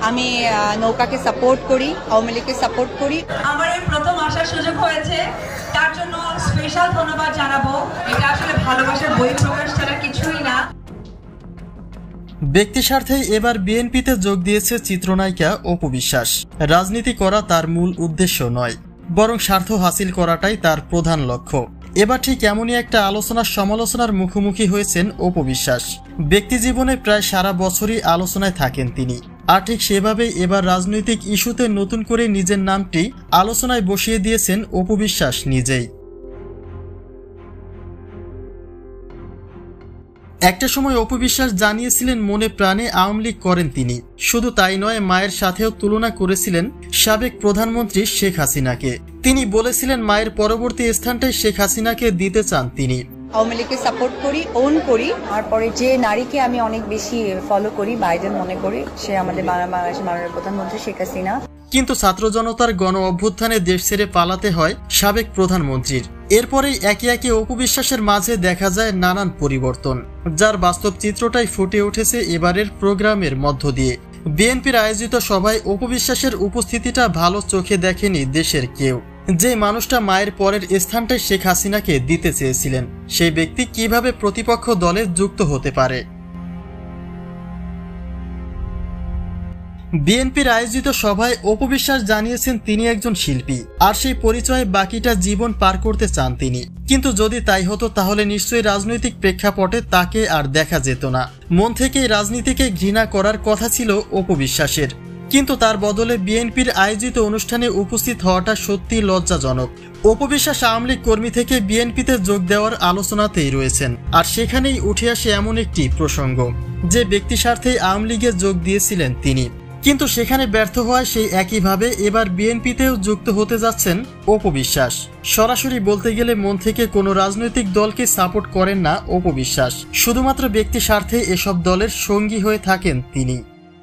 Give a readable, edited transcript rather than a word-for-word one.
আমি নৌকাকে সাপোর্ট করি, আওয়ামী লীগকে সাপোর্ট করি। আমার এই প্রথম আসার সুযোগ হয়েছে, তার জন্য স্পেশাল ধন্যবাদ জানাবো। এটা আসলে ভালোবাসার বই প্রকাশ ছাড়া কিছুই না। ব্যক্তি স্বার্থেই এবার বিএনপিতে যোগ দিয়েছে চিত্রনায়িকা অপু বিশ্বাস। রাজনীতি করা তার মূল উদ্দেশ্য নয়, বরং স্বার্থ হাসিল করাটাই তার প্রধান লক্ষ্য। এবার ঠিক এমনই একটা আলোচনার সমালোচনার মুখোমুখি হয়েছেন অপু বিশ্বাস। ব্যক্তি জীবনে প্রায় সারা বছরই আলোচনায় থাকেন তিনি, আর ঠিক সেভাবেই এবার রাজনৈতিক ইস্যুতে নতুন করে নিজের নামটি আলোচনায় বসিয়ে দিয়েছেন অপু বিশ্বাস নিজেই। একটা সময় অপু বিশ্বাস জানিয়েছিলেন মনে প্রাণে আওয়ামী লীগ করেন তিনি। শুধু তাই নয়, মায়ের সাথেও তুলনা করেছিলেন সাবেক প্রধানমন্ত্রী শেখ হাসিনাকে। তিনি বলেছিলেন মায়ের পরবর্তী স্থানটাই শেখ হাসিনাকে দিতে চান তিনি। আওয়ামী লীগকে সাপোর্ট করি, ওন করি। তারপরে যে নারীকে আমি অনেক বেশি ফলো করি, বাইডেন মনে করি, সে আমাদের বাংলাদেশের মাননীয় প্রধানমন্ত্রী শেখ হাসিনা। কিন্তু ছাত্র জনতার গণ অভ্যুত্থানে দেশ ছেড়ে পালাতে হয় সাবেক প্রধানমন্ত্রীর। এরপরেই একে একে অপু বিশ্বাসের মাঝে দেখা যায় নানান পরিবর্তন, যার বাস্তব চিত্রটাই ফুটে উঠেছে এবারের প্রোগ্রামের মধ্য দিয়ে। বিএনপির আয়োজিত সভায় অপু বিশ্বাসের উপস্থিতিটা ভালো চোখে দেখেনি দেশের কেউ। যে মানুষটা মায়ের পরের স্থানটাই শেখ হাসিনাকে দিতে চেয়েছিলেন, সেই ব্যক্তি কিভাবে প্রতিপক্ষ দলে যুক্ত হতে পারে? বিএনপির আয়োজিত সভায় অপু বিশ্বাস জানিয়েছেন তিনি একজন শিল্পী, আর সেই পরিচয়ে বাকিটা জীবন পার করতে চান তিনি। কিন্তু যদি তাই হতো তাহলে নিশ্চয়ই রাজনৈতিক প্রেক্ষাপটে তাকে আর দেখা যেত না। মন থেকেই রাজনীতিকে ঘৃণা করার কথা ছিল অপু বিশ্বাসের, কিন্তু তার বদলে বিএনপির আয়োজিত অনুষ্ঠানে উপস্থিত হওয়াটা সত্যি লজ্জাজনক। অপু বিশ্বাস আওয়ামী লীগ কর্মী থেকে বিএনপিতে যোগ দেওয়ার আলোচনাতেই রয়েছেন, আর সেখানেই উঠে আসে এমন একটি প্রসঙ্গ যে ব্যক্তি স্বার্থেই আওয়ামী লীগে যোগ দিয়েছিলেন তিনি। কিন্তু সেখানে ব্যর্থ হওয়ায় সেই একইভাবে এবার বিএনপিতেও যুক্ত হতে যাচ্ছেন অপু বিশ্বাস। সরাসরি বলতে গেলে মন থেকে কোনো রাজনৈতিক দলকে সাপোর্ট করেন না অপু বিশ্বাস, শুধুমাত্র ব্যক্তি স্বার্থে এসব দলের সঙ্গী হয়ে থাকেন তিনি।